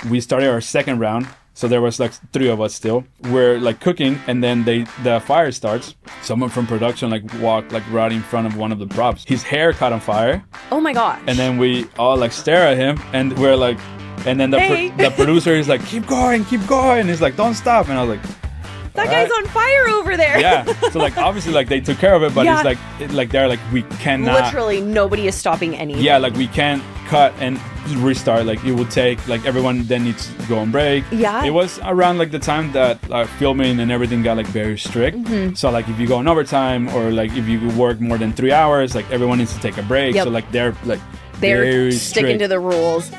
We started our second round. So there was like 3 of us still. We're like cooking, and then the fire starts. Someone from production like walked like right in front of one of the props. His hair caught on fire. Oh my gosh. And then we all like stare at him, and we're like, and then the producer is like, keep going. And he's like, don't stop. And I was like, that guy's on fire over there. Yeah. So like obviously like they took care of it, but it's like they're like, we cannot. Literally nobody is stopping anything. Yeah, like we can't cut and restart. Like it would take like everyone then needs to go on break. Yeah. It was around like the time that filming and everything got like very strict. Mm-hmm. So like if you go on overtime or like if you work more than 3 hours, like everyone needs to take a break. Yep. So like they're very sticking strict to the rules.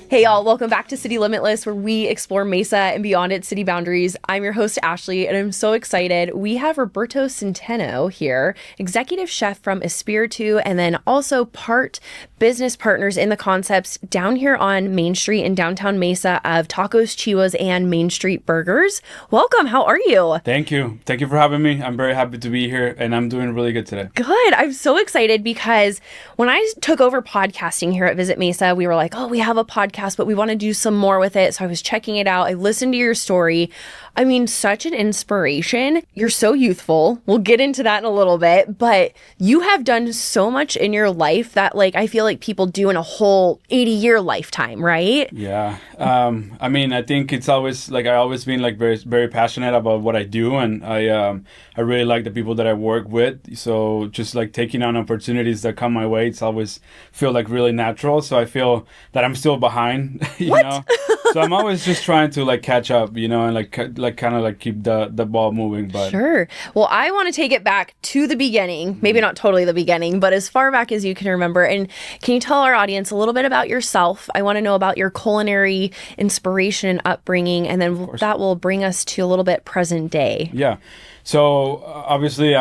Hey y'all, welcome back to City Limitless, where we explore Mesa and beyond its city boundaries. I'm your host, Ashley, and I'm so excited. We have Roberto Centeno here, executive chef from Espiritu, and then also part business partners in the concepts down here on Main Street in downtown Mesa of Tacos, Chiwas, and Main Street Burgers. Welcome, how are you? Thank you. Thank you for having me. I'm very happy to be here, and I'm doing really good today. Good. I'm so excited because when I took over podcasting here at Visit Mesa, we were like, oh, we have a podcast, but we want to do some more with it. So I was checking it out. I listened to your story. I mean, such an inspiration. You're so youthful. We'll get into that in a little bit, but you have done so much in your life that like I feel like people do in a whole 80-year lifetime, right? Yeah. I mean, I think it's always like I always been like very, very passionate about what I do, and I really like the people that I work with. So just like taking on opportunities that come my way, it's always feel like really natural. So I feel that I'm still behind, you know. So I'm always just trying to like catch up, you know, and like kind of like keep the ball moving. But sure. Well, I want to take it back to the beginning, maybe not totally the beginning, but as far back as you can remember. And can you tell our audience a little bit about yourself? I want to know about your culinary inspiration and upbringing, and then that will bring us to a little bit present day. Yeah. So obviously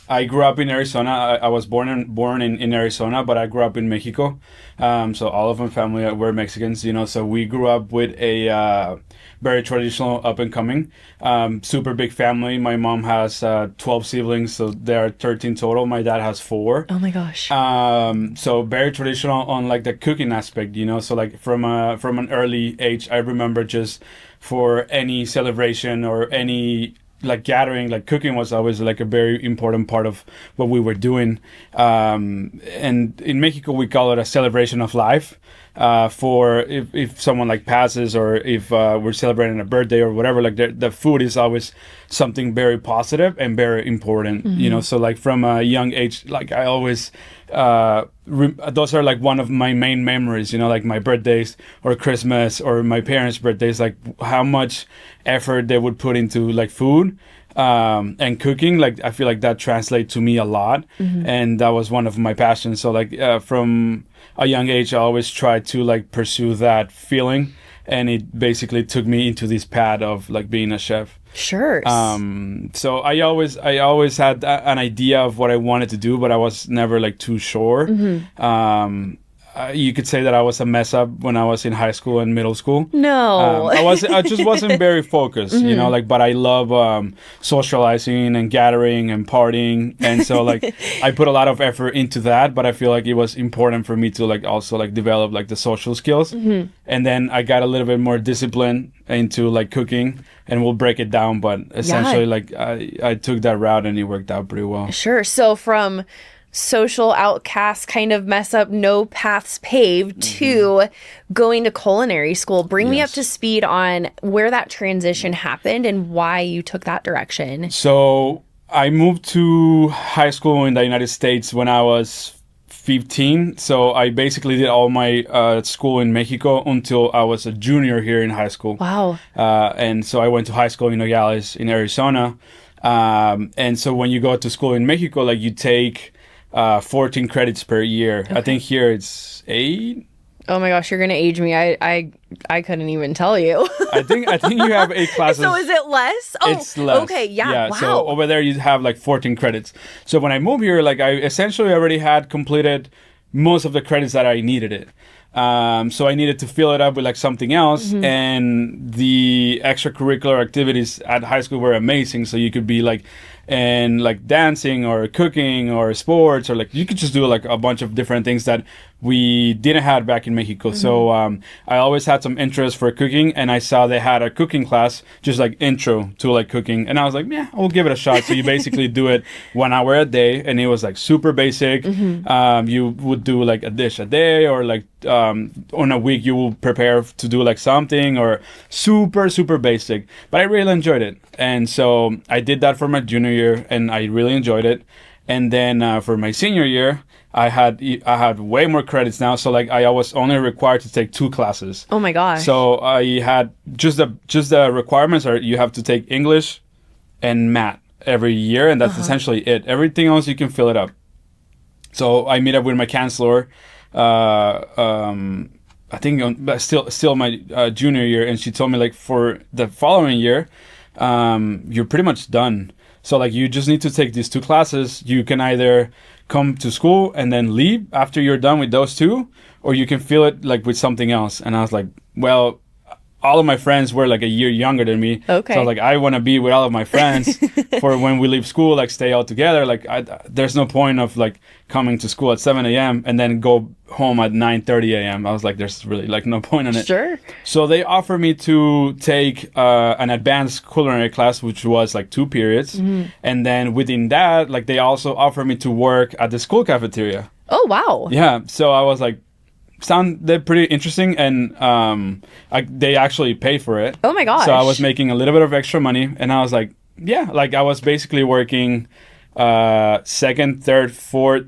I grew up in Arizona. I was born in Arizona, but I grew up in Mexico. So all of my family were Mexicans, you know. So we grew up with a very traditional up and coming, super big family. My mom has 12 siblings, so there are 13 total. My dad has 4. Oh my gosh. So very traditional on like the cooking aspect, you know. So like from an early age, I remember just for any celebration or any like gathering, like cooking was always like a very important part of what we were doing. And in Mexico, we call it a celebration of life. For if someone like passes, or if we're celebrating a birthday or whatever, like the food is always something very positive and very important, you know. So like from a young age, like I always those are like one of my main memories, you know, like my birthdays or Christmas or my parents' birthdays, like how much effort they would put into like food and cooking. Like I feel like that translates to me a lot, and that was one of my passions. So like from a young age, I always tried to like pursue that feeling, and it basically took me into this path of like being a chef. Sure. So I always had an idea of what I wanted to do, but I was never like too sure. You could say that I was a mess up when I was in high school and middle school. No. I just wasn't very focused, you know, like, but I love socializing and gathering and partying. And so like I put a lot of effort into that, but I feel like it was important for me to like also like develop like the social skills. And then I got a little bit more discipline into like cooking, and we'll break it down. But essentially like I took that route and it worked out pretty well. Sure. So from social outcast kind of mess up, no paths paved, to going to culinary school. Bring me up to speed on where that transition happened and why you took that direction. So I moved to high school in the United States when I was 15. So I basically did all my school in Mexico until I was a junior here in high school. Wow. And so I went to high school in Nogales in Arizona. And so when you go to school in Mexico, like you take 14 credits per year. Okay. I think here it's 8. Oh my gosh, you're gonna age me. I couldn't even tell you. I think you have 8 classes. So is it less? Oh, it's less. Okay, yeah. Wow. So over there you have like 14 credits. So when I moved here, like I essentially already had completed most of the credits that I needed it. So I needed to fill it up with like something else. And the extracurricular activities at high school were amazing. So you could be like in like dancing or cooking or sports, or like you could just do like a bunch of different things that we didn't have back in Mexico. So I always had some interest for cooking, and I saw they had a cooking class, just like intro to like cooking, and I was like, yeah, I'll give it a shot. So you basically do it 1 hour a day, and it was like super basic. You would do like a dish a day, or like on a week you will prepare to do like something, or super basic, but I really enjoyed it. And so I did that for my junior year, and I really enjoyed it. And then for my senior year, I had way more credits now. So like I was only required to take 2 classes. Oh my gosh. So I had just the requirements are you have to take English and math every year, and that's essentially it. Everything else you can fill it up. So I meet up with my counselor. I think still my junior year, and she told me like for the following year, you're pretty much done. So like you just need to take these 2 classes. You can either come to school and then leave after you're done with those 2, or you can fill it like with something else. And I was like, well, all of my friends were like a year younger than me. Okay. So I was like, I want to be with all of my friends for when we leave school, like stay all together. Like there's no point of like coming to school at 7 a.m. and then go home at 9:30 a.m. I was like, there's really like no point in it. Sure. So they offered me to take an advanced culinary class, which was like 2 periods. And then within that, like they also offered me to work at the school cafeteria. Oh, wow. Yeah. So I was like, sounded pretty interesting, and they actually pay for it. Oh my gosh. So I was making a little bit of extra money, and I was like, yeah, like I was basically working second, third, fourth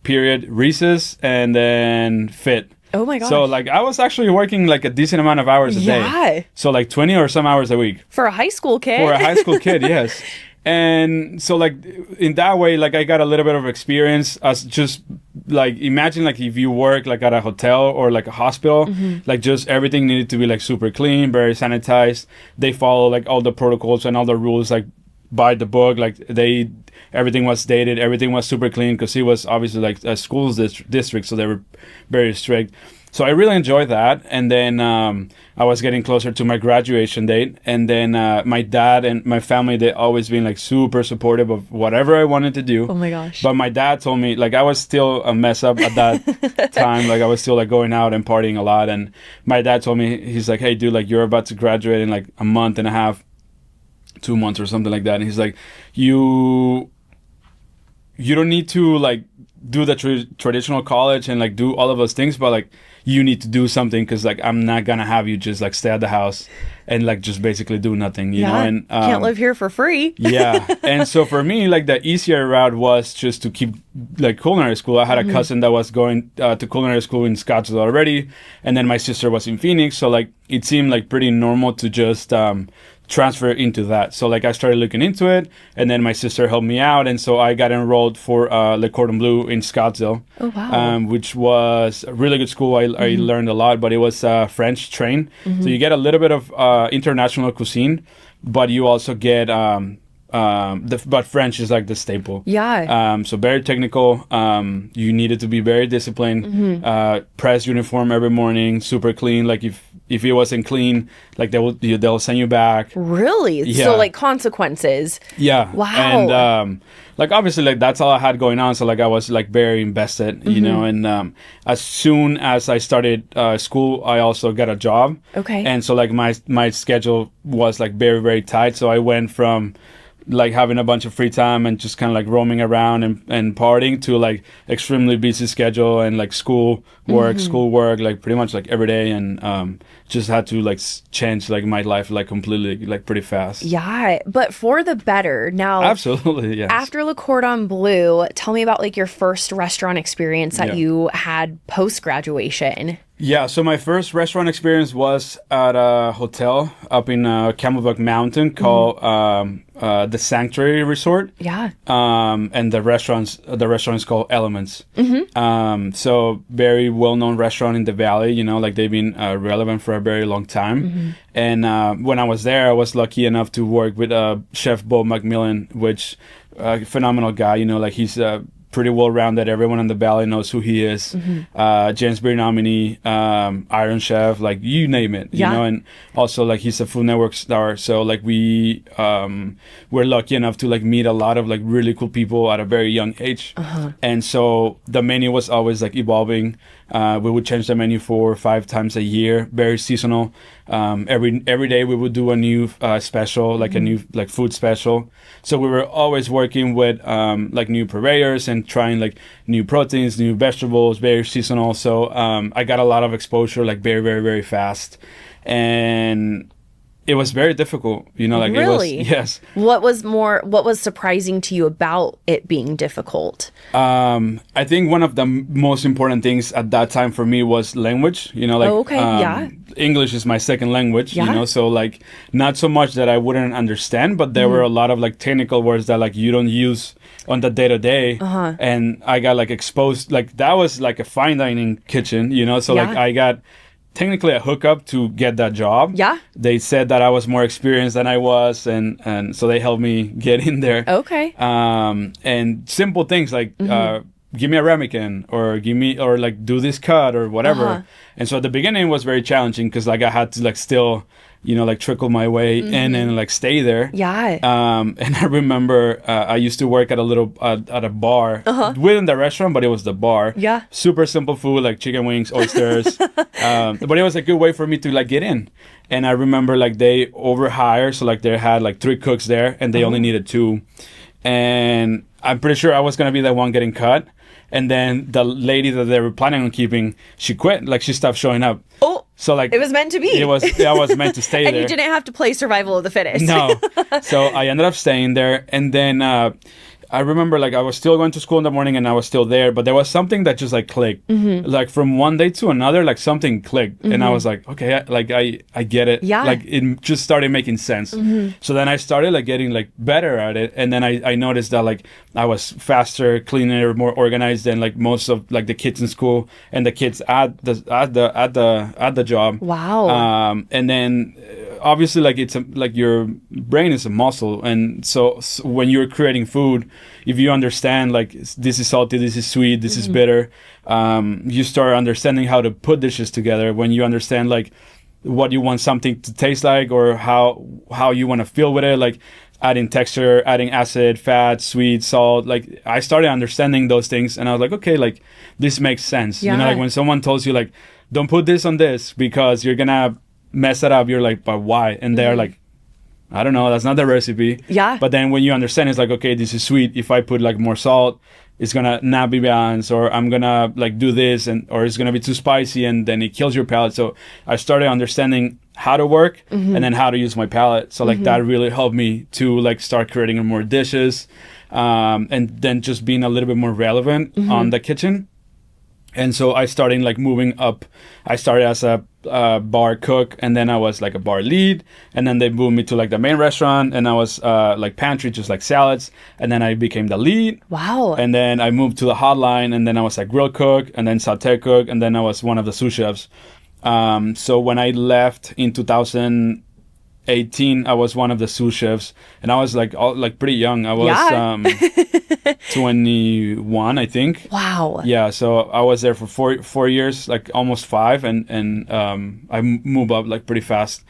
period recess, and then fit. Oh my gosh. So like I was actually working like a decent amount of hours a day. So like 20 or some hours a week. For a high school kid. For a high school kid, yes. And so like in that way, like I got a little bit of experience as just like imagine like if you work like at a hotel or like a hospital, like just everything needed to be like super clean, very sanitized. They follow like all the protocols and all the rules like by the book. Like everything was dated, everything was super clean, because it was obviously like a schools district, so they were very strict. So I really enjoyed that. And then I was getting closer to my graduation date. And then my dad and my family, they always been like super supportive of whatever I wanted to do. Oh my gosh. But my dad told me, like I was still a mess up at that time. Like I was still like going out and partying a lot. And my dad told me, he's like, hey dude, like you're about to graduate in like a month and a half, 2 months or something like that. And he's like, you don't need to like do the traditional college and like do all of those things, but like you need to do something, because like I'm not gonna have you just like stay at the house and like just basically do nothing, you know. And can't live here for free. Yeah. And so for me, like the easier route was just to keep like culinary school. I had a cousin that was going to culinary school in Scottsdale already, and then my sister was in Phoenix, so like it seemed like pretty normal to just transfer into that. So like I started looking into it, and then my sister helped me out, and so I got enrolled for Le Cordon Bleu in Scottsdale. Oh wow. Which was a really good school. I learned a lot, but it was French trained, so you get a little bit of international cuisine, but you also get but French is like the staple. Yeah. So very technical. You needed to be very disciplined. Press uniform every morning, super clean. Like if it wasn't clean, like they'll send you back. Really? Yeah. So like consequences. Yeah. Wow. And like obviously like that's all I had going on. So like I was like very invested, you know. And as soon as I started school, I also got a job. Okay. And so like my schedule was like very tight. So I went from like having a bunch of free time and just kind of like roaming around and partying to like extremely busy schedule and like school work, like pretty much like every day. And just had to like change like my life like completely, like pretty fast. Yeah, but for the better. Now, absolutely, yes. After Le Cordon Bleu, tell me about like your first restaurant experience that you had post-graduation. Yeah, so my first restaurant experience was at a hotel up in Camelback Mountain called the Sanctuary Resort. Yeah. And the restaurant is called Elements. So very well-known restaurant in the valley, you know, like they've been relevant for a very long time. And when I was there, I was lucky enough to work with Chef Bob McMillan, which phenomenal guy, you know, like he's pretty well rounded. Everyone in the valley knows who he is. James Beard nominee, Iron Chef, like you name it, you know. And also like he's a Food Network star, so like we're lucky enough to like meet a lot of like really cool people at a very young age. And so the menu was always like evolving. We would change the menu 4 or 5 times a year, very seasonal. Every day we would do a new special, like a new like food special. So we were always working with like new purveyors and trying like new proteins, new vegetables, very seasonal. So I got a lot of exposure like very, very, very fast. And it was very difficult, you know, like really? it was, yes. What was surprising to you about it being difficult? I think one of the most important things at that time for me was language, you know, like, English is my second language, you know, so like not so much that I wouldn't understand, but there were a lot of like technical words that like you don't use on the day to day. And I got like exposed, like that was like a fine dining kitchen, you know, so like I got technically a hookup to get that job. Yeah. They said that I was more experienced than I was, and so they helped me get in there. Okay. And simple things like give me a ramekin or like do this cut or whatever. And so at the beginning it was very challenging because like I had to like still, you know, like trickle my way in and like stay there. Yeah. And I remember I used to work at at a bar within the restaurant, but it was the bar. Yeah. Super simple food like chicken wings, oysters. But it was a good way for me to like get in. And I remember like they overhired, so like they had like 3 cooks there and they only needed 2. And I'm pretty sure I was gonna be the one getting cut. And then the lady that they were planning on keeping, she quit. Like she stopped showing up. Oh, so like it was meant to be. I was meant to stay and there. You didn't have to play survival of the fittest. No. So I ended up staying there, and then I remember like I was still going to school in the morning and I was still there, but there was something that just like clicked. Like from one day to another, like something clicked, and I was like, okay, I get it. Yeah. Like it just started making sense. So then I started like getting like better at it, and then I noticed that like I was faster, cleaner, more organized than like most of like the kids in school and the kids at the job. Wow. And then obviously like it's like your brain is a muscle, and so when you're creating food, if you understand like this is salty, this is sweet, this is bitter, you start understanding how to put dishes together. When you understand like what you want something to taste like or how you want to feel with it, like adding texture, adding acid, fat, sweet, salt, like I started understanding those things, and I was like, okay, like this makes sense. You know, like when someone tells you like don't put this on this because you're gonna mess it up, you're like, but why? And they're like, I don't know, that's not the recipe. Yeah. But then when you understand, it's like, okay, this is sweet. If I put like more salt, it's gonna not be balanced, or I'm gonna like do this, or it's gonna be too spicy, and then it kills your palate. So I started understanding how to work and then how to use my palate. So like that really helped me to like start creating more dishes, and then just being a little bit more relevant on the kitchen. And so I started like moving up. I started as a bar cook, and then I was like a bar lead, and then they moved me to like the main restaurant, and I was like pantry, just like salads, and then I became the lead. Wow. And then I moved to the hotline, and then I was a grill cook, and then sauté cook, and then I was one of the sous chefs. So when I left in 2018, I was one of the sous chefs, and I was like pretty young. I was 21, I think. Wow. Yeah, so I was there for 4 years, like almost 5, and I moved up like pretty fast.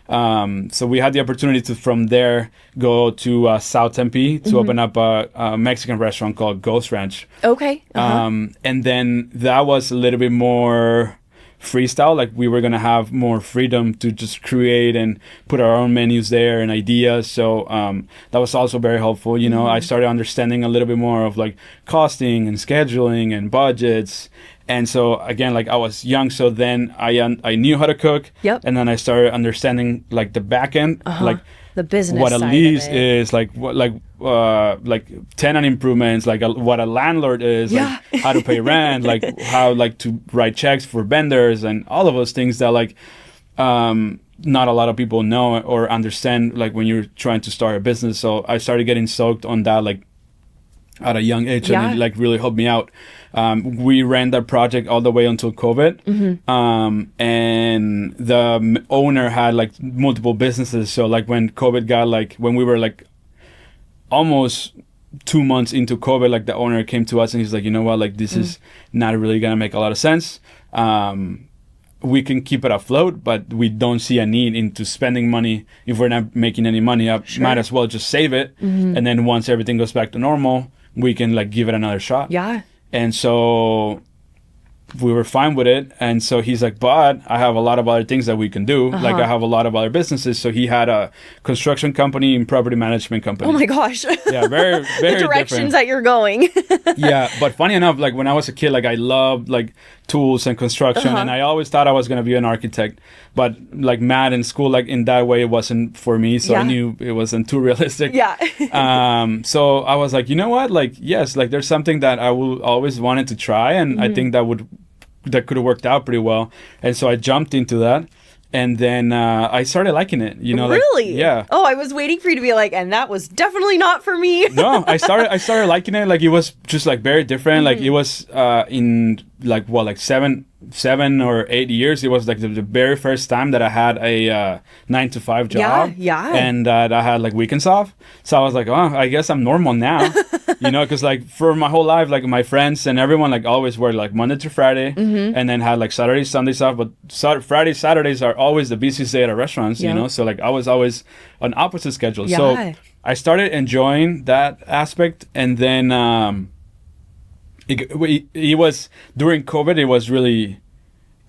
So we had the opportunity to from there go to South Tempe to open up a Mexican restaurant called Ghost Ranch. Okay. And then that was a little bit more freestyle, like we were gonna have more freedom to just create and put our own menus there and ideas. So that was also very helpful. You know, I started understanding a little bit more of like costing and scheduling and budgets. And so again, like I was young, so then I knew how to cook. Yep. And then I started understanding like the back end, like the business what a side lease of it. is, like what like tenant improvements, like what a landlord is, like how to pay rent, like how like to write checks for vendors, and all of those things that like not a lot of people know or understand, like when you're trying to start a business. So I started getting soaked on that like at a young age, and it like really helped me out. We ran that project all the way until COVID, and the owner had like multiple businesses. So like when COVID got like, when we were like almost 2 months into COVID, like the owner came to us and he's like, you know what, like this is not really gonna make a lot of sense. We can keep it afloat, but we don't see a need into spending money if we're not making any money. I might as well just save it, and then once everything goes back to normal, we can like give it another shot. Yeah. And so we were fine with it. And so he's like, but I have a lot of other things that we can do. Like I have a lot of other businesses. So he had a construction company and property management company. Oh my gosh. Yeah, very, very the directions different. that you're going. Yeah, but funny enough, like when I was a kid, like I loved like tools and construction, and I always thought I was gonna be an architect. But like math in school, like in that way, it wasn't for me. So I knew it wasn't too realistic. Yeah. So I was like, you know what? Like, yes, like there's something that I will always wanted to try, and I think that could have worked out pretty well. And so I jumped into that. And then I started liking it, you know. Really? Like, yeah. Oh, I was waiting for you to be like, and that was definitely not for me. No, I started liking it. Like it was just like very different. Like it was in like what, like 7 or 8 years. It was like the very first time that I had a 9-to-5 job. Yeah. And that I had like weekends off. So I was like, oh, I guess I'm normal now. You know, because like for my whole life, like my friends and everyone like always worked like Monday to Friday, and then had like Saturdays, Sundays off. But Fridays, Saturdays are always the busiest day at a restaurant. You know, so like I was always on opposite schedule. Yeah. So I started enjoying that aspect, and then it was during COVID. It was really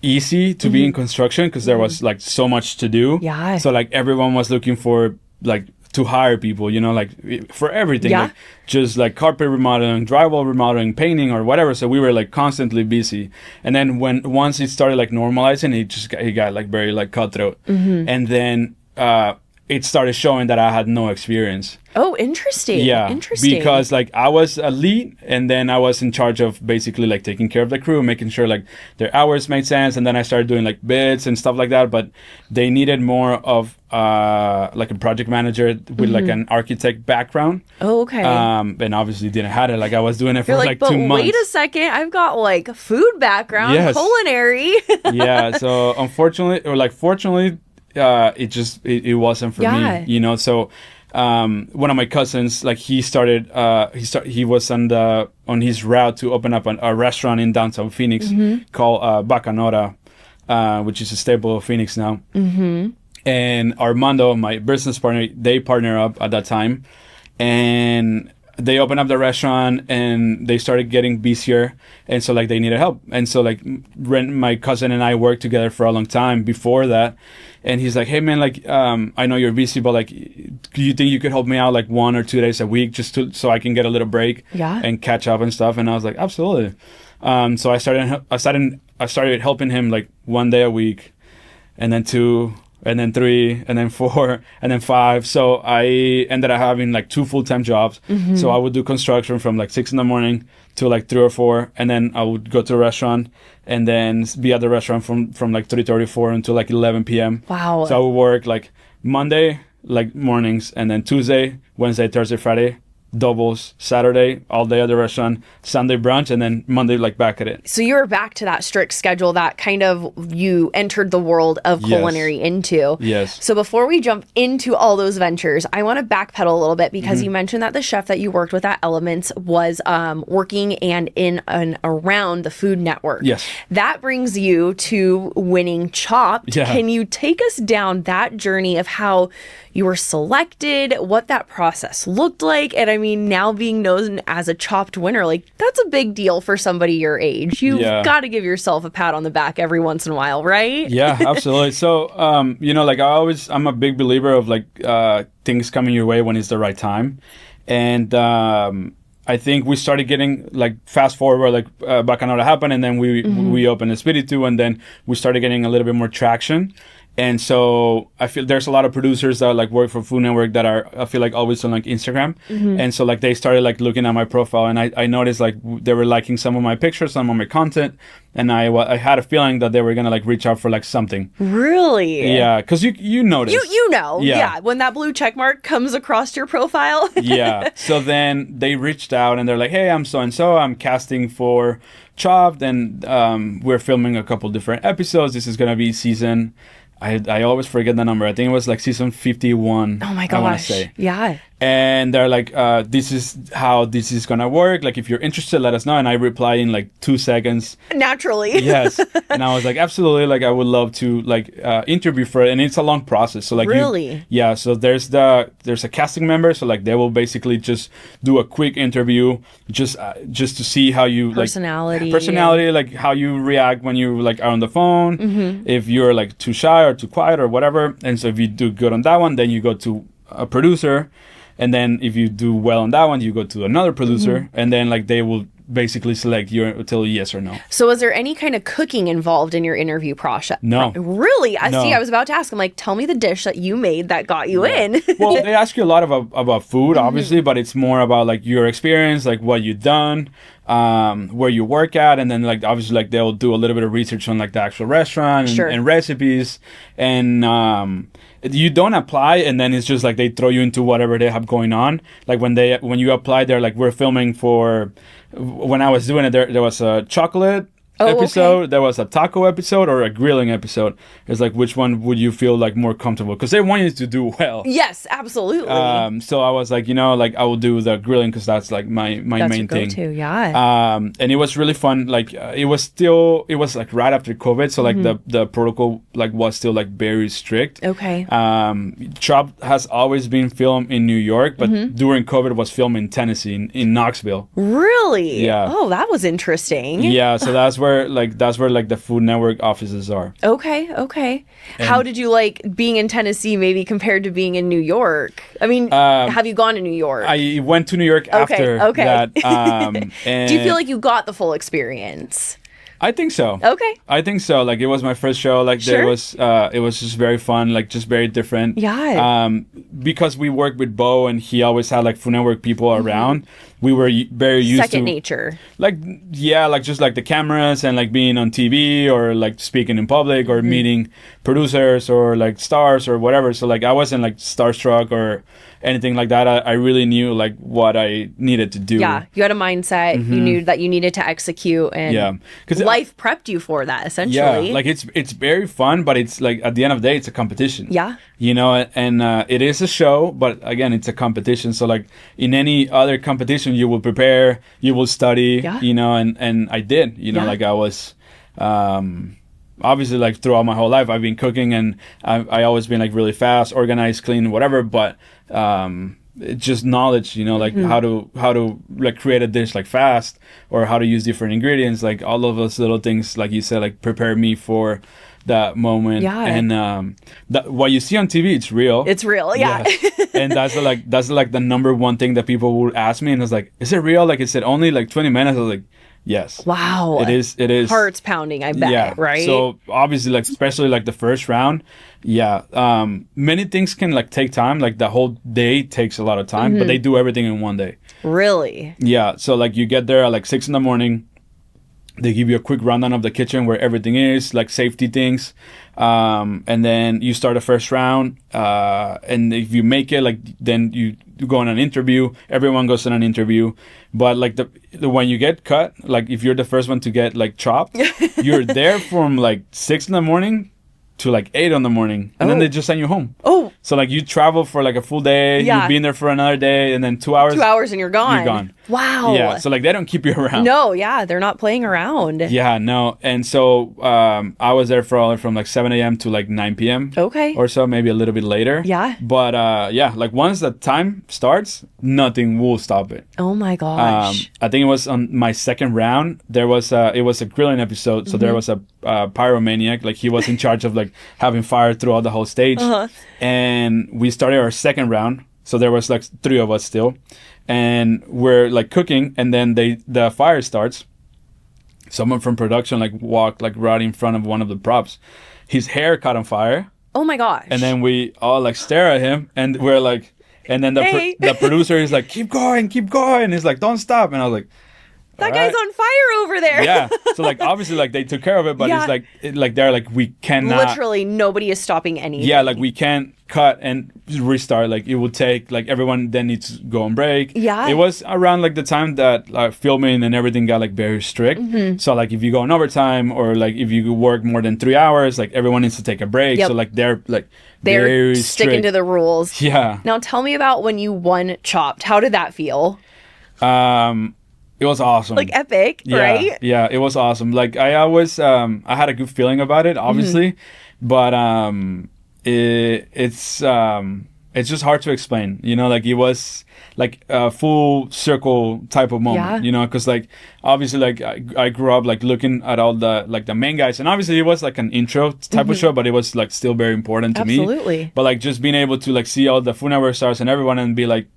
easy to be in construction because there was like so much to do. Yeah. So like everyone was looking for like to hire people, you know, like for everything, like just like carpet remodeling, drywall remodeling, painting or whatever. So we were like constantly busy. And then once it started like normalizing, it got like very like cutthroat. And then it started showing that I had no experience. Oh, interesting. Yeah, interesting. because like I was a lead, and then I was in charge of basically like taking care of the crew, making sure like their hours made sense, and then I started doing like bids and stuff like that. But they needed more of like a project manager with like an architect background. Oh, okay. And obviously didn't have it. Like I was doing it for You're like but 2 months. Wait a second, I've got like food background, Yes. culinary. Yeah. So unfortunately, or like fortunately, it wasn't for me, you know. So one of my cousins, like he was on his route to open up a restaurant in downtown Phoenix called Bacanora, which is a staple of Phoenix now. And Armando, my business partner, they partner up at that time, and they opened up the restaurant and they started getting busier, and so like they needed help. And so like my cousin and I worked together for a long time before that, and he's like, hey man, like I know you're busy, but like do you think you could help me out like 1 or 2 days a week just so I can get a little break and catch up and stuff? And I was like, absolutely. So I started helping him like 1 day a week, and then 2, and then 3, and then 4, and then 5. So I ended up having like 2 full-time jobs. So I would do construction from like 6 in the morning to like 3 or 4, and then I would go to a restaurant and then be at the restaurant from like 3:30, 4 until like 11 p.m. Wow. So I would work like Monday, like mornings, and then Tuesday, Wednesday, Thursday, Friday, doubles, Saturday all day at the restaurant, Sunday brunch, and then Monday like back at it. So you were back to that strict schedule that kind of you entered the world of culinary into. Yes. So before we jump into all those ventures, I want to backpedal a little bit because you mentioned that the chef that you worked with at Elements was working and in and around the Food Network. Yes. That brings you to winning Chopped. Yeah. Can you take us down that journey of how you were selected, what that process looked like? And I mean, now being known as a Chopped winner, like that's a big deal for somebody your age. You've got to give yourself a pat on the back every once in a while, right? Yeah, absolutely. So, you know, like I'm a big believer of like things coming your way when it's the right time. And I think we started getting like fast forward, like Bacanora happened, and then we opened Espiritu, and then we started getting a little bit more traction. And so I feel there's a lot of producers that like work for Food Network that are, I feel like, always on like Instagram. And so like they started like looking at my profile, and I noticed like they were liking some of my pictures, some of my content. And I had a feeling that they were going to like reach out for like something. Really? Yeah. Cause you notice. You know. Yeah. When that blue check mark comes across your profile. Yeah. So then they reached out and they're like, hey, I'm so-and-so. I'm casting for Chopped, and we're filming a couple different episodes. This is going to be season... I always forget the number. I think it was like season 51. Oh my gosh. I want to say. Yeah. And they're like, this is how this is gonna work. Like, if you're interested, let us know. And I reply in like 2 seconds. Naturally. Yes. And I was like, absolutely. Like, I would love to like interview for it. And it's a long process. So like, Really? yeah. So there's a casting member. So like, they will basically just do a quick interview, just to see how you personality, like how you react when you like are on the phone, if you're like too shy or too quiet or whatever. And so if you do good on that one, then you go to a producer. And then if you do well on that one, you go to another producer, and then like they will basically select you until yes or no. So was there any kind of cooking involved in your interview process? No. Really? No. I was about to ask. I'm like, tell me the dish that you made that got you in. Well, they ask you a lot about food, obviously, but it's more about like your experience, like what you've done, where you work at, and then like obviously like they'll do a little bit of research on like the actual restaurant and recipes, and you don't apply, and then it's just like they throw you into whatever they have going on. Like when you apply, they're like, we're filming for. When I was doing it, there was a chocolate episode, okay. There was a taco episode, or a grilling episode. It's like, which one would you feel like more comfortable? Because they want you to do well. Yes, absolutely. So I was like, like I will do the grilling because that's like my main thing. Yeah. And it was really fun. Like it was like right after COVID, so like the protocol like was still like very strict. Okay. Chopped has always been filmed in New York, but during COVID it was filmed in Tennessee, in Knoxville. Really? Yeah. Oh, that was interesting. Yeah. So that's where the Food Network offices are. Okay. And how did you like being in Tennessee maybe compared to being in New York? I mean, have you gone to New York? I went to New York after that. Do you feel like you got the full experience? I think so. Okay. I think so. Like it was my first show. Like there was, it was just very fun. Like just very different. Yeah. Because we worked with Bo and he always had like Food Network people around. We were very used to second nature. Like like just like the cameras and like being on TV or like speaking in public or meeting producers or like stars or whatever. So like I wasn't like starstruck or anything like that. I really knew like what I needed to do. Yeah, you had a mindset. You knew that you needed to execute, and because life prepped you for that essentially. Yeah, like it's very fun, but it's like at the end of the day, it's a competition. Yeah, and it is a show, but again, it's a competition. So like in any other competition, you will prepare, you will study. Yeah. And I did. Like I was. Obviously, like throughout my whole life, I've been cooking, and I always been like really fast, organized, clean, whatever. But it's just knowledge, like how to like create a dish like fast, or how to use different ingredients, like all of those little things, like you said, like prepare me for that moment. Yeah. And what you see on TV, it's real. It's real, yeah. Yes. And that's like the number one thing that people would ask me, and it's like, is it real? Like, is it only like 20 minutes? I was like, yes. Wow. It is. Hearts pounding, I bet, yeah. right? So obviously, like, especially like the first round, many things can like take time. Like the whole day takes a lot of time, but they do everything in one day. Really? Yeah. So like you get there at like 6 a.m. They give you a quick rundown of the kitchen where everything is, like safety things. And then you start the first round. And if you make it, like, then you go on an interview. Everyone goes on an interview. But like the when you get cut, like if you're the first one to get like chopped, you're there from like 6 a.m. to like 8 a.m. and then they just send you home. Oh. So like you travel for like a full day, you've been there for another day, and then 2 hours. 2 hours and you're gone. You're gone. Wow. Yeah. So like they don't keep you around. No, yeah, they're not playing around. Yeah, no. And so I was there from like 7 a.m. to like 9 p.m. Okay. Or so, maybe a little bit later. Yeah. But like once the time starts, nothing will stop it. Oh my gosh. I think it was on my second round. There was it was a grilling episode, so there was a pyromaniac. Like he was in charge of like having fire throughout the whole stage. And we started our second round. So there was like 3 of us still. And we're like cooking, and then the fire starts. Someone from production like walked like right in front of one of the props. His hair caught on fire. Oh my gosh. And then we all like stare at him, and we're like, and then the producer is like, keep going. He's like, don't stop. And I was like, That guy's on fire over there. Yeah. So like obviously like they took care of it, but it's like they're like we cannot. Literally nobody is stopping anything. Yeah, like we can't cut and restart. Like it would take like everyone then needs to go on break. Yeah. It was around like the time that filming and everything got like very strict. So like if you go on overtime or like if you work more than 3 hours, like everyone needs to take a break. Yep. So like they're sticking strict to the rules. Yeah. Now tell me about when you won Chopped. How did that feel? It was awesome. Like epic, right? Yeah, it was awesome. Like I always, I had a good feeling about it, obviously, but it's just hard to explain. You know, like it was like a full circle type of moment. You know, because like obviously, like I grew up like looking at all the main guys, and obviously it was like an intro type of show, but it was like still very important to me. Absolutely. But like just being able to like see all the Food Network stars and everyone and be like.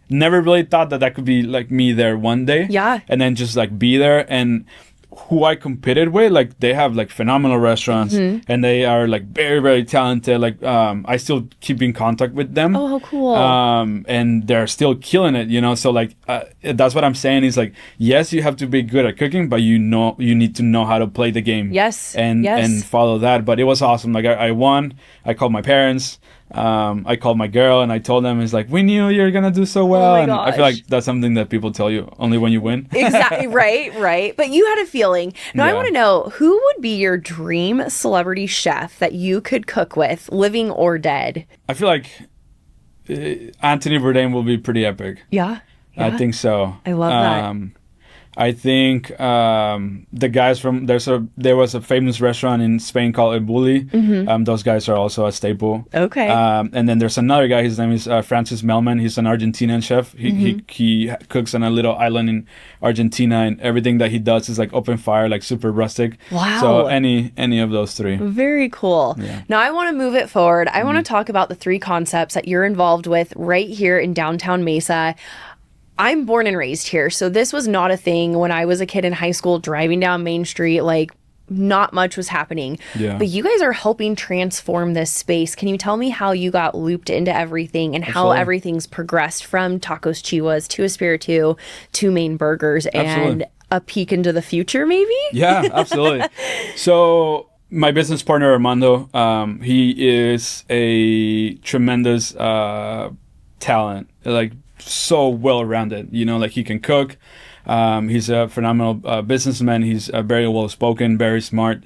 Never really thought that could be like me there one day. Yeah. And then just like be there, and who I competed with, like they have like phenomenal restaurants and they are like very, very talented. Like I still keep in contact with them. Oh, how cool. And they're still killing it, you know. So like that's what I'm saying is like, yes, you have to be good at cooking, but you need to know how to play the game. Yes. And follow that. But it was awesome. Like I won. I called my parents. I called my girl and I told them, it's like, we knew you're gonna do so well. Oh my and gosh. I feel like that's something that people tell you only when you win. Exactly. Right. But you had a feeling. Now I want to know, who would be your dream celebrity chef that you could cook with, living or dead? I feel like Anthony Bourdain will be pretty epic. Yeah. I think so. I love that. I think the guys from there was a famous restaurant in Spain called El Bulli. Those guys are also a staple. Okay. And then there's another guy. His name is Francis Melman. He's an Argentinian chef. He cooks on a little island in Argentina, and everything that he does is like open fire, like super rustic. Wow. So any of those three. Very cool. Yeah. Now I want to move it forward. I want to talk about the 3 concepts that you're involved with right here in downtown Mesa. I'm born and raised here, so this was not a thing when I was a kid in high school driving down Main Street. Like, not much was happening. Yeah. But you guys are helping transform this space. Can you tell me how you got looped into everything and how everything's progressed from Tacos Chiwas to Espiritu to Main Burgers and a peek into the future, maybe? Yeah, absolutely. So my business partner, Armando, he is a tremendous talent. Like, so well-rounded, you know, like he can cook. He's a phenomenal businessman. He's very well-spoken, very smart,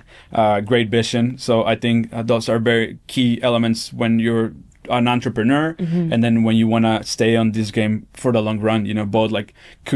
great vision. So I think those are very key elements when you're an entrepreneur, and then when you want to stay on this game for the long run, you know, both like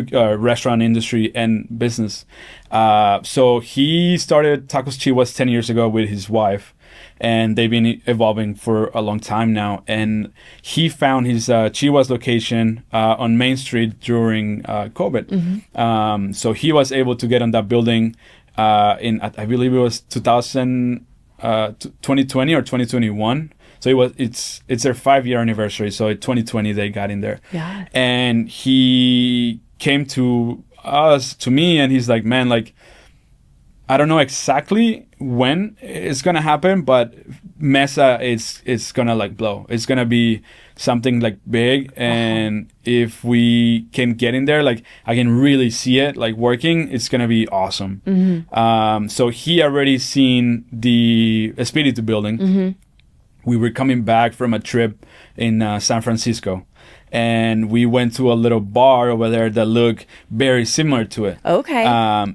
restaurant industry and business. So he started Tacos Chiwas 10 years ago with his wife. And they've been evolving for a long time now. And he found his Chiwas location on Main Street during COVID. So he was able to get on that building in, I believe it was 2020 or 2021. So it's their 5-year anniversary. So in 2020 they got in there. Yeah. And he came to me, and he's like, man, like, I don't know exactly when it's gonna happen, but Mesa is gonna like blow. It's gonna be something like big, and if we can get in there, like I can really see it like working. It's gonna be awesome. So he already seen the Espiritu building. We were coming back from a trip in San Francisco. And we went to a little bar over there that looked very similar to it. Okay.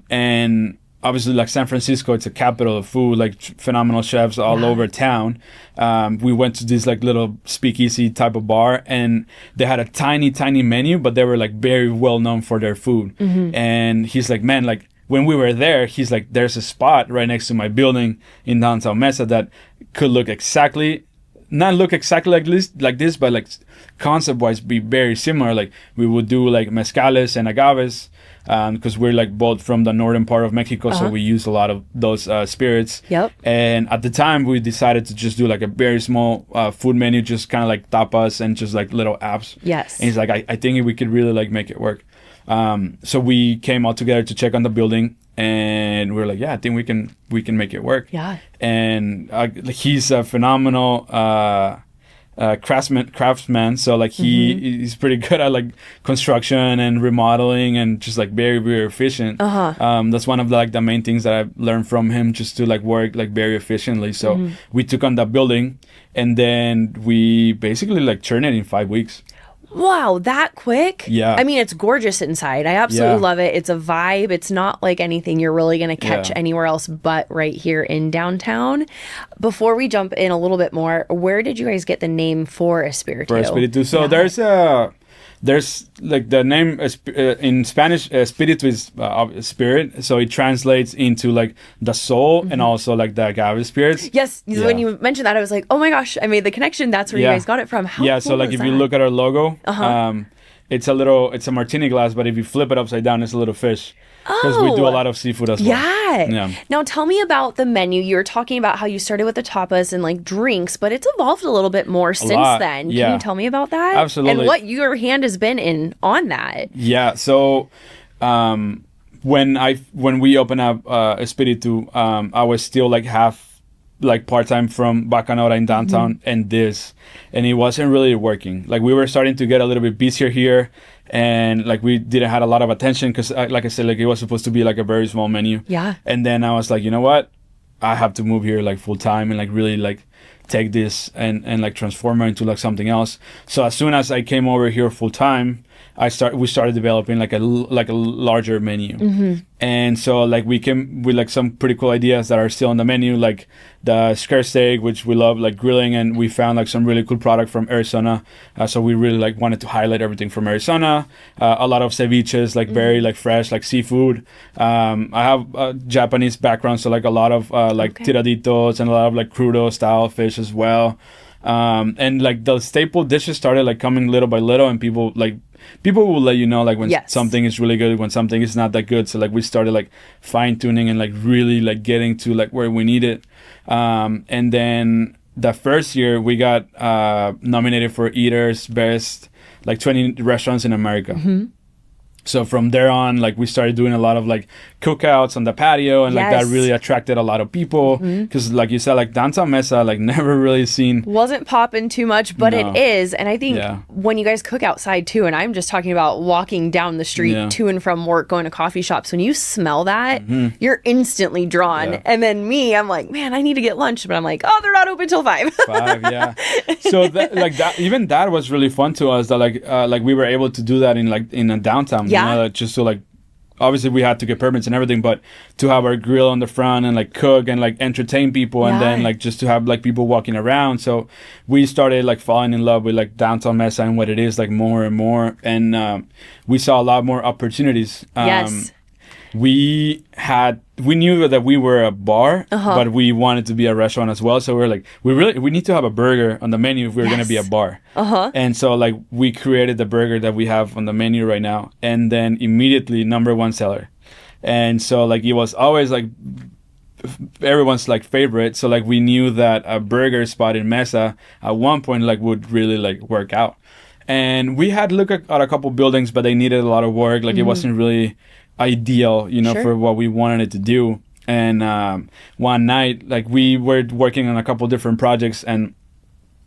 And obviously, like San Francisco, it's a capital of food, like phenomenal chefs all over town. We went to this like little speakeasy type of bar, and they had a tiny, tiny menu, but they were like very well known for their food. And he's like, man, like when we were there, he's like, there's a spot right next to my building in downtown Mesa that could not look exactly like this, but like concept wise be very similar. Like we would do like mezcales and agaves, because we're like both from the northern part of Mexico, so we use a lot of those spirits. Yep. And at the time we decided to just do like a very small food menu, just kind of like tapas and just like little apps. Yes. And he's like, I think we could really like make it work. So we came all together to check on the building, and we were like, yeah, I think we can make it work. Yeah. And he's a phenomenal craftsman. So like he's pretty good at like construction and remodeling and just like very, very efficient. That's one of the main things that I've learned from him, just to like work like very efficiently. So we took on that building, and then we basically like turned it in 5 weeks. Wow, that quick? Yeah. I mean, it's gorgeous inside. I absolutely love it. It's a vibe. It's not like anything you're really going to catch anywhere else but right here in downtown. Before we jump in a little bit more, where did you guys get the name for Espiritu? For Espiritu. So there's like the name in Spanish, Espiritu is spirit, so it translates into like the soul and also like the agave spirits. Yes, when you mentioned that, I was like, oh my gosh, I made the connection. That's where you guys got it from. How cool so like if you look at our logo, it's a martini glass, but if you flip it upside down, it's a little fish. Because we do a lot of seafood as well. Yeah. Now tell me about the menu. You were talking about how you started with the tapas and like drinks, but it's evolved a little bit more since then. Can you tell me about that? Absolutely. And what your hand has been in on that? Yeah. So when we opened up Espiritu, I was still like part-time from Bacanora in downtown and it wasn't really working. Like we were starting to get a little bit busier here, and like we didn't have a lot of attention because like I said, like it was supposed to be like a very small menu. And then I was like, you know what, I have to move here like full-time and like really like take this and like transform it into like something else. So as soon as I came over here full-time, we started developing like a larger menu. And so like we came with like some pretty cool ideas that are still on the menu, like the skirt steak, which we love like grilling, and we found like some really cool product from Arizona. So we really like wanted to highlight everything from Arizona. A lot of ceviches, like very like fresh, like seafood. I have a Japanese background, so like a lot of like tiraditos and a lot of like crudo style fish as well. And like the staple dishes started like coming little by little, and people will let you know like when something is really good, when something is not that good. So like we started like fine-tuning and like really like getting to like where we need it. And then the first year we got nominated for Eater's Best like 20 restaurants in America. So from there on, like we started doing a lot of like cookouts on the patio, and like that really attracted a lot of people because like you said, like downtown Mesa, like never really seen, wasn't popping too much, but it is. And I think when you guys cook outside too, and I'm just talking about walking down the street to and from work, going to coffee shops, when you smell that, you're instantly drawn. And then me, I'm like, man, I need to get lunch, but I'm like, oh, they're not open till 5. So even that was really fun to us, that like we were able to do that in a downtown. You know, just to like, obviously we had to get permits and everything, but to have our grill on the front and like cook and like entertain people, and then like just to have like people walking around. So we started like falling in love with like downtown Mesa and what it is like more and more, and we saw a lot more opportunities. We knew that we were a bar, but we wanted to be a restaurant as well. So we're like, we need to have a burger on the menu if we're going to be a bar. And so like we created the burger that we have on the menu right now, and then immediately #1 seller. And so like it was always like everyone's like favorite. So like we knew that a burger spot in Mesa at one point like would really like work out. And we had looked at a couple buildings, but they needed a lot of work. Like it wasn't really ideal, you know, for what we wanted it to do. And one night, like we were working on a couple different projects, and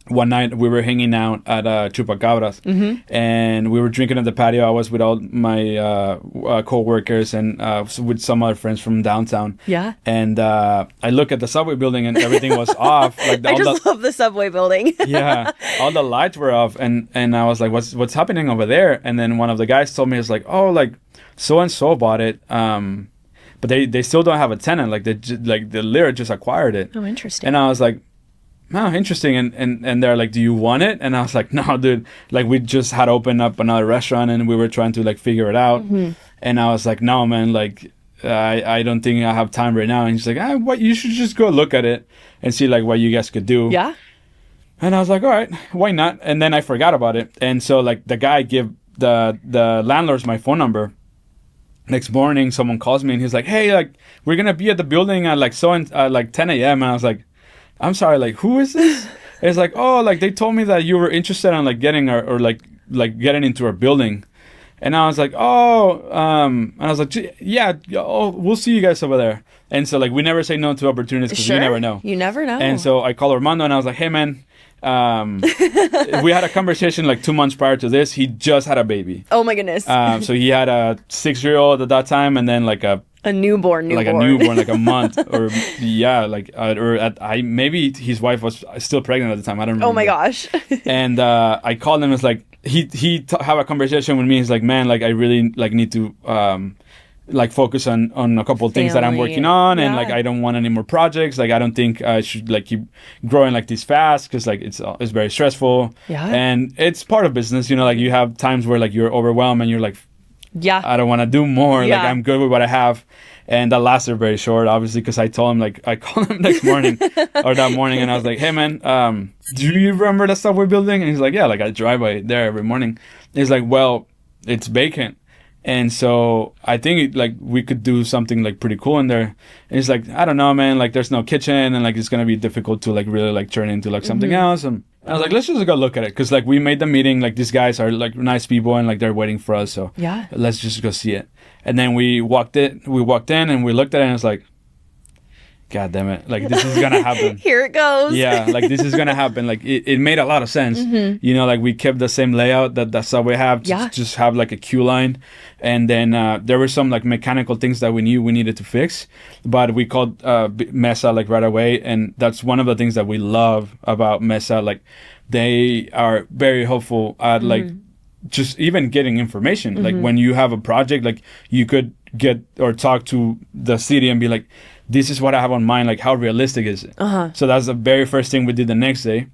one night we were hanging out at Chupacabras, and we were drinking at the patio. I was with all my co-workers and with some other friends from downtown. And I look at the subway building and everything was off. Like I just love the subway building. All the lights were off, and I was like, what's happening over there? And then one of the guys told me, it's like, oh, like so and so bought it, but they still don't have a tenant. Like the literally just acquired it. Oh, interesting. And I was like, oh, interesting. And they're like, do you want it? And I was like, no, dude. Like we just had opened up another restaurant and we were trying to like figure it out. And I was like, no, man, like I don't think I have time right now. And he's like, what? You should just go look at it and see like what you guys could do. And I was like, all right, why not? And then I forgot about it. And so like the guy gave the landlords my phone number. Next morning, someone calls me and he's like, hey, like we're gonna be at the building at like like 10 a.m. And I was like, I'm sorry, like who is this? It's like, oh, like they told me that you were interested in like getting or like getting into our building. And I was like, oh, and I was like, yeah, oh, we'll see you guys over there. And so like we never say no to opportunities because you never know. You never know. And so I call Armando and I was like, hey man, We had a conversation like 2 months prior to this. He just had a baby. Oh my goodness. So he had a 6-year-old at that time, and then like a newborn. like a newborn, like a month, or maybe his wife was still pregnant at the time. I don't remember. Oh my gosh. And I called him. It's like he have a conversation with me. He's like, man, like I really like need to like focus on a couple of things that I'm working on, and like I don't want any more projects. Like I don't think I should like keep growing like this fast, because like it's very stressful. Yeah. And it's part of business, you know. Like you have times where like you're overwhelmed and you're like, I don't want to do more. Like I'm good with what I have. And that lasted very short, obviously, because I told him, like, I called him next morning or that morning, and I was like, hey man, do you remember the stuff we're building? And he's like, yeah, like I drive by there every morning. He's like, well, it's vacant. And so I think like we could do something like pretty cool in there. And he's like, I don't know, man, like there's no kitchen, and like it's gonna be difficult to like really like turn into like something else. And I was like, let's just go look at it, because like we made the meeting, like these guys are like nice people, and like they're waiting for us, so let's just go see it. And then we walked in and we looked at it, and it's like, God damn it, like this is gonna happen. Here it goes. Yeah, like this is gonna happen. Like it made a lot of sense. You know, like we kept the same layout that the Subway have, just have like a queue line. And then there were some like mechanical things that we knew we needed to fix, but we called Mesa like right away. And that's one of the things that we love about Mesa. Like they are very helpful at like just even getting information. Like when you have a project, like you could get or talk to the city and be like, this is what I have on mind, like how realistic is it? So that's the very first thing we did the next day.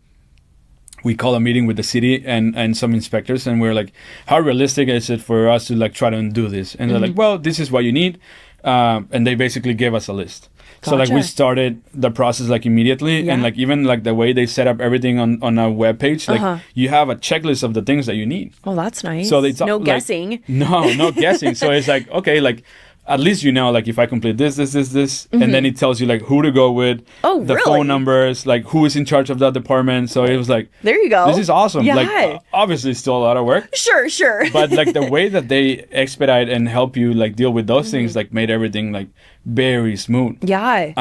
We called a meeting with the city and some inspectors, and we were like, how realistic is it for us to like try to do this? And they're like, well, this is what you need. And they basically gave us a list. Gotcha. So like we started the process like immediately, and like even like the way they set up everything on a web page, like you have a checklist of the things that you need. Oh, that's nice. So it's no guessing. No guessing. So it's like, okay, like at least you know, like if I complete this, and then it tells you like who to go with, the phone numbers, like who is in charge of that department. So it was like, there you go. This is awesome. Yeah. Like obviously still a lot of work. Sure. But like the way that they expedite and help you like deal with those things, like made everything like very smooth. Yeah.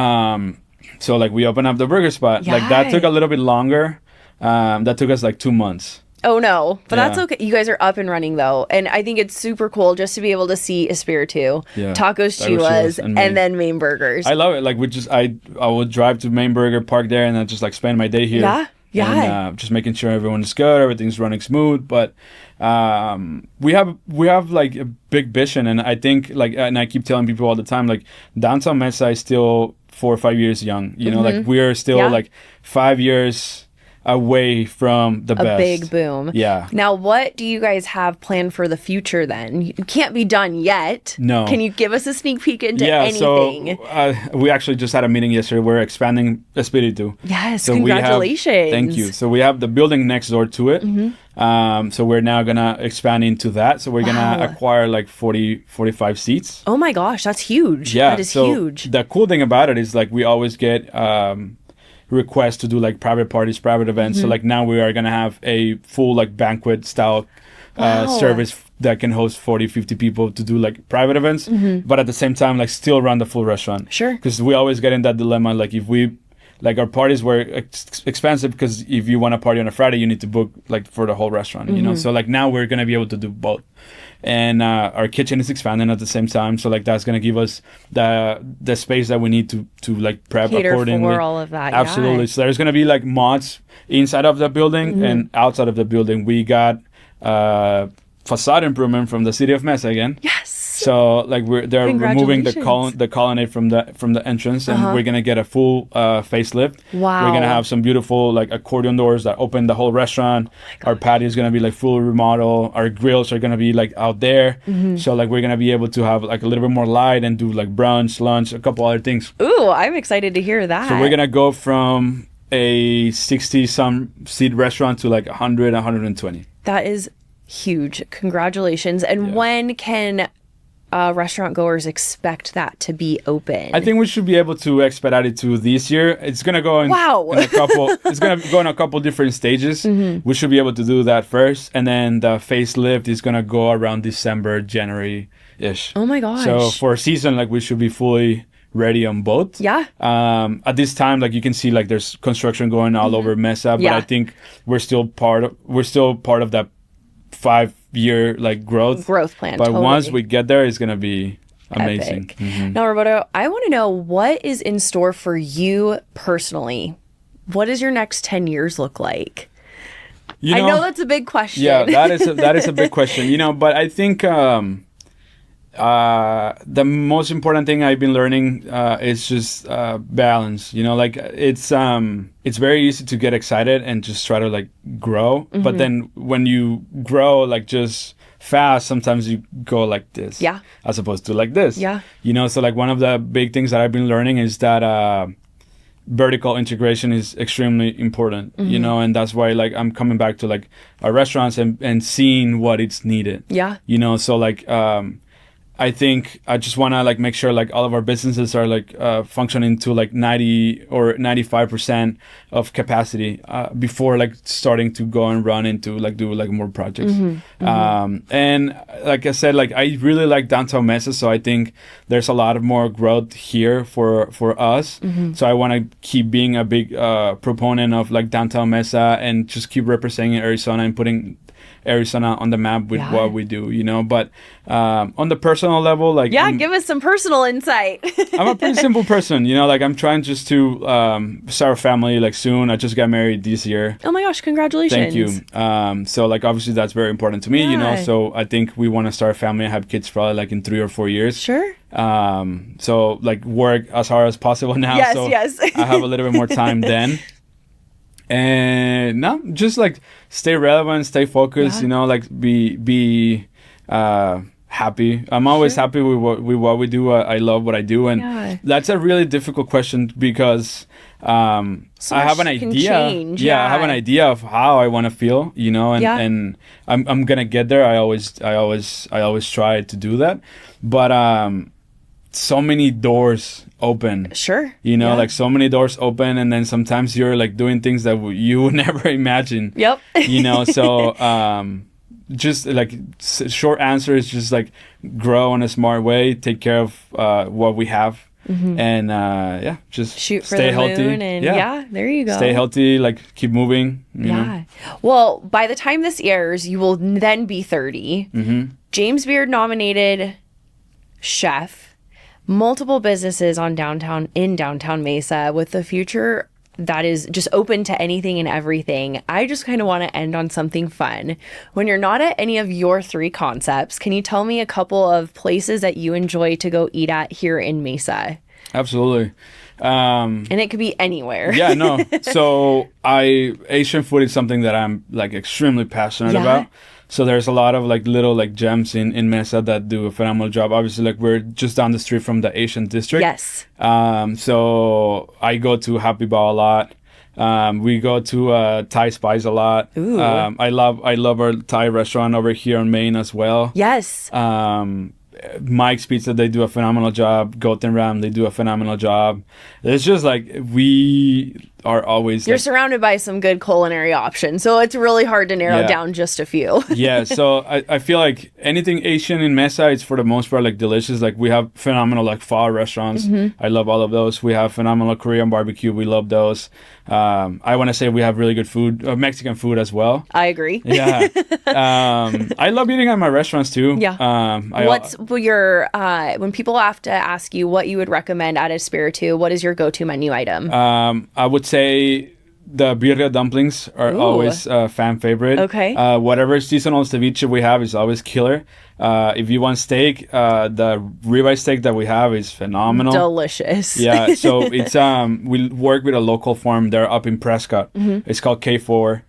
So like we opened up the burger spot. Like that took a little bit longer. That took us like 2 months. Oh no, but that's okay. You guys are up and running though, and I think it's super cool just to be able to see Espiritu, tacos, Chiwas, and then Main Burgers. I love it. Like we just, I would drive to Main Burger, park there, and then just like spend my day here. And, just making sure everyone is good, everything's running smooth. But we have like a big vision, and I think like, and I keep telling people all the time, like downtown Mesa is still 4 or 5 years young. You know, like we're still like 5 years away from the best. A big boom. Yeah. Now, what do you guys have planned for the future then? You can't be done yet. No. Can you give us a sneak peek into anything? So we actually just had a meeting yesterday. We're expanding Espiritu. Yes, so congratulations. Thank you. So we have the building next door to it. So we're now going to expand into that. So we're going to acquire like 45 seats. Oh my gosh, that's huge. Yeah. That is huge. The cool thing about it is like we always get requests to do like private parties, private events. So like now we are gonna have a full like banquet style service that can host 40-50 people to do like private events, but at the same time like still run the full restaurant. Sure. Because we always get in that dilemma, like if we like our parties were expensive, because if you want to party on a Friday you need to book like for the whole restaurant, you know. So like now we're gonna be able to do both. And our kitchen is expanding at the same time, so like that's gonna give us the space that we need to like prep cater accordingly for all of that. Absolutely. So there's gonna be like mods inside of the building and outside of the building. We got facade improvement from the city of Mesa again. Yes. So like they're removing the colonnade from the entrance, and we're gonna get a full facelift. Wow. We're gonna have some beautiful like accordion doors that open the whole restaurant. Our patio is gonna be like full remodel. Our grills are gonna be like out there. So like we're gonna be able to have like a little bit more light and do like brunch, lunch, a couple other things. Ooh, I'm excited to hear that. So we're gonna go from a 60-some seat restaurant to like 100, 120. That is huge. Congratulations. And when can restaurant goers expect that to be open? I think we should be able to expedite it to this year. It's gonna go in, in a couple. It's gonna go in a couple different stages. We should be able to do that first, and then the facelift is gonna go around December, January ish. Oh my gosh! So for a season, like we should be fully ready on both. Yeah. At this time, like you can see, like there's construction going all over Mesa, but Yeah. I think we're still part of that 5-year like growth plan. But totally. once we get there, it's gonna be amazing. Epic. Now, Roberto, I want to know what is in store for you personally. What does your next 10 years look like? I know that's a big question. Yeah, that is a big question. But I think the most important thing I've been learning is just balance. Like it's very easy to get excited and just try to like grow, but then when you grow like just fast, sometimes you go like this, as opposed to like this. So like one of the big things that I've been learning is that vertical integration is extremely important, and that's why like I'm coming back to like our restaurants and seeing what it's needed. So like I think I just want to like make sure like all of our businesses are like functioning to like 90 or 95% of capacity before like starting to go and run into like do like more projects. And like I said, like I really like downtown Mesa, so I think there's a lot of more growth here for us. So I want to keep being a big proponent of like downtown Mesa and just keep representing Arizona and putting Arizona on the map with what we do, but on the personal level, like give us some personal insight. I'm a pretty simple person, like I'm trying just to start a family like soon. I just got married this year. Oh my gosh, congratulations. Thank you. So like obviously that's very important to me, so I think we want to start a family and have kids probably like in 3 or 4 years. Sure. So like work as hard as possible now, yes. I have a little bit more time then. And no, just like stay relevant, stay focused, like be happy. I'm always happy with what we do. I love what I do, and that's a really difficult question because I have an idea. Change, I have an idea of how I want to feel, and I'm gonna get there. I always try to do that, but so many doors open. Sure. Like so many doors open, and then sometimes you're like doing things that you would never imagine. Yep. So just like short answer is just like grow in a smart way, take care of what we have, and just shoot for stay the healthy. Moon and there you go. Stay healthy, like keep moving. You know? Well, by the time this airs, you will then be 30. James Beard nominated chef. Multiple businesses in downtown Mesa with the future that is just open to anything and everything. I just kind of want to end on something fun. When you're not at any of your 3 concepts, can you tell me a couple of places that you enjoy to go eat at here in Mesa? Absolutely. And it could be anywhere. Yeah, no. So Asian food is something that I'm like extremely passionate about. So there's a lot of like little like gems in Mesa that do a phenomenal job. Obviously, like we're just down the street from the Asian district. Yes. So I go to Happy Bao a lot. We go to Thai Spice a lot. Ooh. I love our Thai restaurant over here on Main as well. Yes. Mike's Pizza, they do a phenomenal job. Goten Ram, they do a phenomenal job. It's just like we are always... You're surrounded by some good culinary options, so it's really hard to narrow down just a few. Yeah, so I feel like anything Asian in Mesa is for the most part like delicious. Like we have phenomenal like pho restaurants. I love all of those. We have phenomenal Korean barbecue. We love those. I want to say we have really good food, Mexican food as well. I agree. Yeah. I love eating at my restaurants too. Yeah. What's your, when people have to ask you what you would recommend at Espiritu, what is your go-to menu item? I would say the birria dumplings are always a fan favorite. Okay. Whatever seasonal ceviche we have is always killer. If you want steak, the ribeye steak that we have is phenomenal. Delicious. Yeah. So it's we work with a local farm. They're up in Prescott. It's called K4.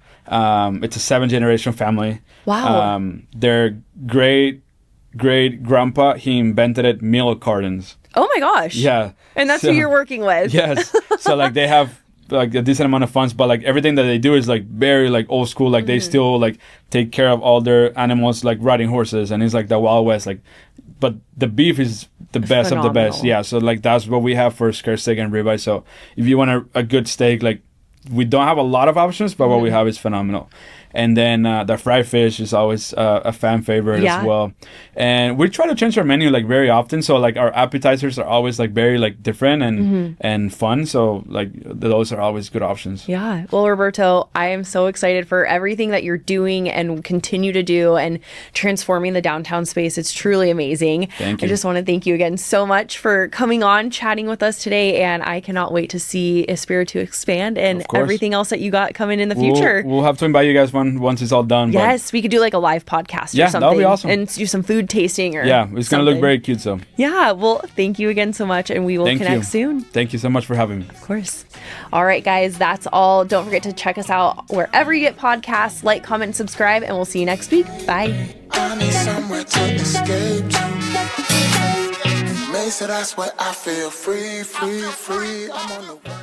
It's a 7th-generation family. Wow. Their great grandpa, he invented it, milk cartons. Oh my gosh. Yeah. And that's who you're working with. Yes. So like they have like a decent amount of funds, but like everything that they do is like very like old school. Like they still like take care of all their animals, like riding horses, and it's like the Wild West. Like, but the beef is the best of the best. Yeah. So like that's what we have for skirt steak and ribeye. So if you want a good steak, like we don't have a lot of options, but what we have is phenomenal. And then the fried fish is always a fan favorite Yeah. as well. And we try to change our menu like very often. So like our appetizers are always like very like different and fun. So like those are always good options. Yeah. Well, Roberto, I am so excited for everything that you're doing and continue to do and transforming the downtown space. It's truly amazing. Thank you. I just want to thank you again so much for coming on, chatting with us today. And I cannot wait to see Espiritu expand and Of course. everything else that you got coming in the future. We'll have to invite you guys once it's all done. but- Yes, we could do like a live podcast or Yeah, something. that would be awesome. And do some food tasting or Yeah, it's going to look something. very cute. So Yeah, well, thank you again so much, and we will thank connect you. soon. Thank you so much for having me. Of course. All right, guys, that's all. Don't forget to check us out wherever you get podcasts. Like, comment, subscribe, and we'll see you next week. Bye. I need somewhere to escape to. Mesa, that's where I feel free, free, free. I'm on the way.